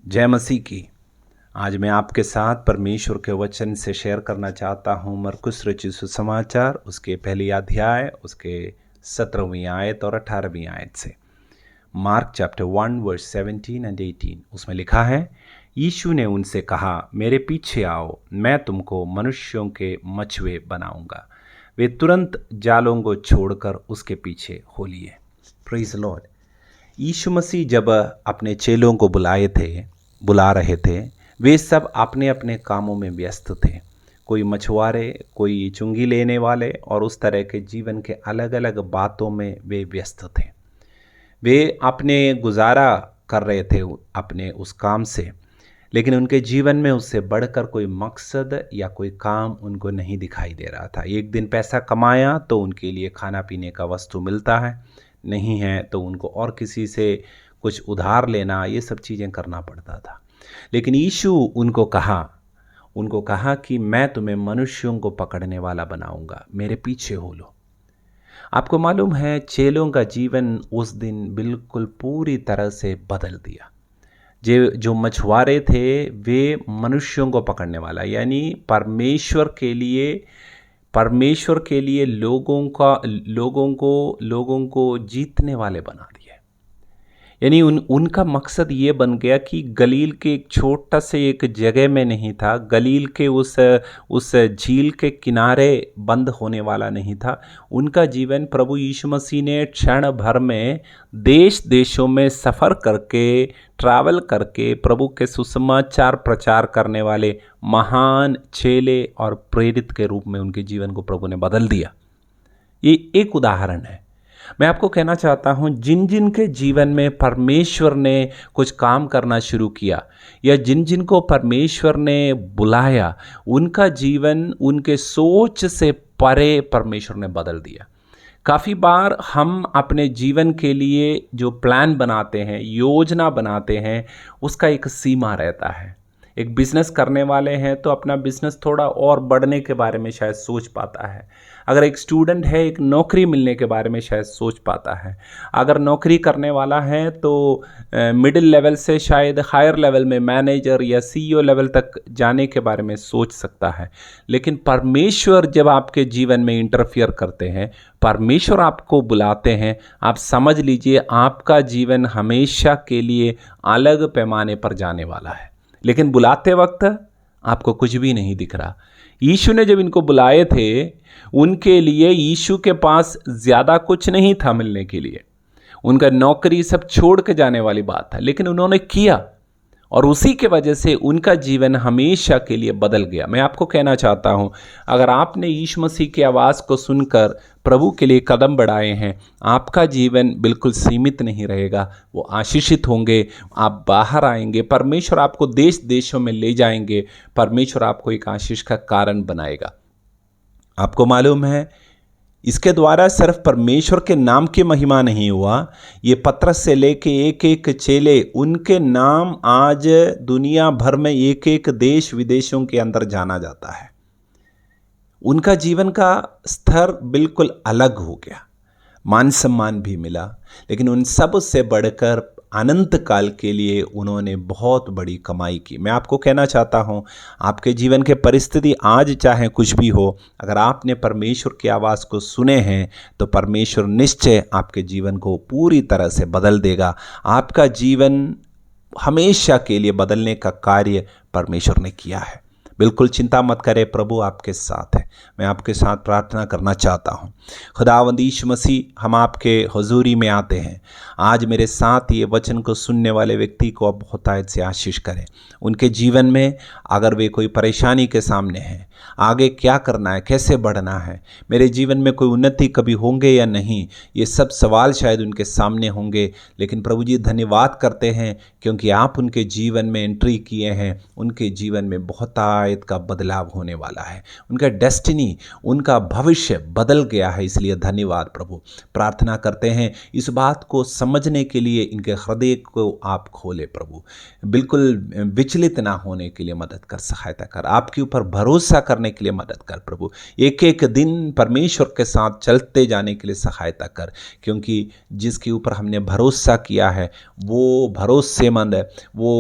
जय मसीह की। आज मैं आपके साथ परमेश्वर के वचन से शेयर करना चाहता हूँ मरकुस रचित सुसमाचार उसके पहली अध्याय उसके 17वीं आयत और 18वीं आयत से। मार्क चैप्टर 1 वर्स 17 एंड 18 उसमें लिखा है, यीशु ने उनसे कहा, मेरे पीछे आओ, मैं तुमको मनुष्यों के मछुए बनाऊंगा। वे तुरंत जालों को छोड़कर उसके पीछे हो लिए। Praise the lord. Yeshu Masih जब अपने चेलों को बुला रहे थे, वे सब अपने अपने कामों में व्यस्त थे। कोई मछुआरे, कोई चुंगी लेने वाले और उस तरह के जीवन के अलग अलग बातों में वे व्यस्त थे। वे अपने गुजारा कर रहे थे अपने उस काम से, लेकिन उनके जीवन में उससे बढ़कर कोई मकसद या कोई काम उनको नहीं दिखाई दे रहा था। एक दिन पैसा कमाया तो उनके लिए खाना पीने का वस्तु मिलता है, नहीं है तो उनको और किसी से कुछ उधार लेना, ये सब चीज़ें करना पड़ता था। लेकिन यीशु उनको कहा कि मैं तुम्हें मनुष्यों को पकड़ने वाला बनाऊंगा, मेरे पीछे हो लो। आपको मालूम है, चेलों का जीवन उस दिन बिल्कुल पूरी तरह से बदल दिया। जो मछुआरे थे वे मनुष्यों को पकड़ने वाला, यानी परमेश्वर के लिए लोगों को जीतने वाले बना दिए। यानी उनका मकसद ये बन गया कि गलील के एक छोटा से एक जगह में नहीं था, गलील के उस झील के किनारे बंद होने वाला नहीं था। उनका जीवन प्रभु यीशु मसीह ने क्षण भर में देश देशों में सफ़र करके, ट्रैवल करके प्रभु के सुसमाचार प्रचार करने वाले महान चेले और प्रेरित के रूप में उनके जीवन को प्रभु ने बदल दिया। ये एक उदाहरण है। मैं आपको कहना चाहता हूं, जिन जिन के जीवन में परमेश्वर ने कुछ काम करना शुरू किया या जिन जिन को परमेश्वर ने बुलाया, उनका जीवन उनके सोच से परे परमेश्वर ने बदल दिया। काफ़ी बार हम अपने जीवन के लिए जो प्लान बनाते हैं, योजना बनाते हैं, उसका एक सीमा रहता है। एक बिज़नेस करने वाले हैं तो अपना बिज़नेस थोड़ा और बढ़ने के बारे में शायद सोच पाता है। अगर एक स्टूडेंट है, एक नौकरी मिलने के बारे में शायद सोच पाता है। अगर नौकरी करने वाला है तो मिडिल लेवल से शायद हायर लेवल में मैनेजर या सीईओ लेवल तक जाने के बारे में सोच सकता है। लेकिन परमेश्वर जब आपके जीवन में इंटरफियर करते हैं, परमेश्वर आपको बुलाते हैं, आप समझ लीजिए आपका जीवन हमेशा के लिए अलग पैमाने पर जाने वाला है। लेकिन बुलाते वक्त आपको कुछ भी नहीं दिख रहा। यीशु ने जब इनको बुलाए थे, उनके लिए यीशु के पास ज़्यादा कुछ नहीं था मिलने के लिए। उनका नौकरी सब छोड़ के जाने वाली बात था, लेकिन उन्होंने किया और उसी के वजह से उनका जीवन हमेशा के लिए बदल गया। मैं आपको कहना चाहता हूं, अगर आपने यीशु मसीह की आवाज़ को सुनकर प्रभु के लिए कदम बढ़ाए हैं, आपका जीवन बिल्कुल सीमित नहीं रहेगा, वो आशीषित होंगे। आप बाहर आएंगे, परमेश्वर आपको देश देशों में ले जाएंगे, परमेश्वर आपको एक आशीष का कारण बनाएगा। आपको मालूम है, इसके द्वारा सिर्फ परमेश्वर के नाम की महिमा नहीं हुआ, ये पतरस से लेके एक एक चेले, उनके नाम आज दुनिया भर में एक एक देश विदेशों के अंदर जाना जाता है। उनका जीवन का स्तर बिल्कुल अलग हो गया, मान सम्मान भी मिला, लेकिन उन सब से बढ़कर अनंत काल के लिए उन्होंने बहुत बड़ी कमाई की। मैं आपको कहना चाहता हूँ, आपके जीवन के परिस्थिति आज चाहे कुछ भी हो, अगर आपने परमेश्वर की आवाज़ को सुने हैं तो परमेश्वर निश्चय आपके जीवन को पूरी तरह से बदल देगा। आपका जीवन हमेशा के लिए बदलने का कार्य परमेश्वर ने किया है। बिल्कुल चिंता मत करें, प्रभु आपके साथ है। मैं आपके साथ प्रार्थना करना चाहता हूँ। खुदावंद यीशु मसीह, हम आपके हुजूरी में आते हैं। आज मेरे साथ ये वचन को सुनने वाले व्यक्ति को आप बहुतायत से आशीष करें। उनके जीवन में अगर वे कोई परेशानी के सामने हैं, आगे क्या करना है, कैसे बढ़ना है, मेरे जीवन में कोई उन्नति कभी होंगे या नहीं, ये सब सवाल शायद उनके सामने होंगे। लेकिन प्रभु जी धन्यवाद करते हैं क्योंकि आप उनके जीवन में एंट्री किए हैं, उनके जीवन में बहुतायत शायद का बदलाव होने वाला है, उनका डेस्टिनी, उनका भविष्य बदल गया है। इसलिए धन्यवाद प्रभु। प्रार्थना करते हैं इस बात को समझने के लिए इनके हृदय को आप खोले प्रभु, बिल्कुल विचलित ना होने के लिए मदद कर, सहायता कर, आपके ऊपर भरोसा करने के लिए मदद कर प्रभु, एक एक दिन परमेश्वर के साथ चलते जाने के लिए सहायता कर, क्योंकि जिसके ऊपर हमने भरोसा किया है वो भरोसेमंद है, वो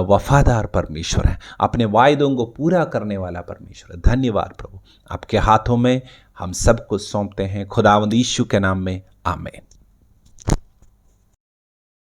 वफादार परमेश्वर है, अपने वायदों को पूरा करने वाला परमेश्वर है। धन्यवाद प्रभु। आपके हाथों में हम सबको सौंपते हैं, खुदावंद यीशु के नाम में, आमीन।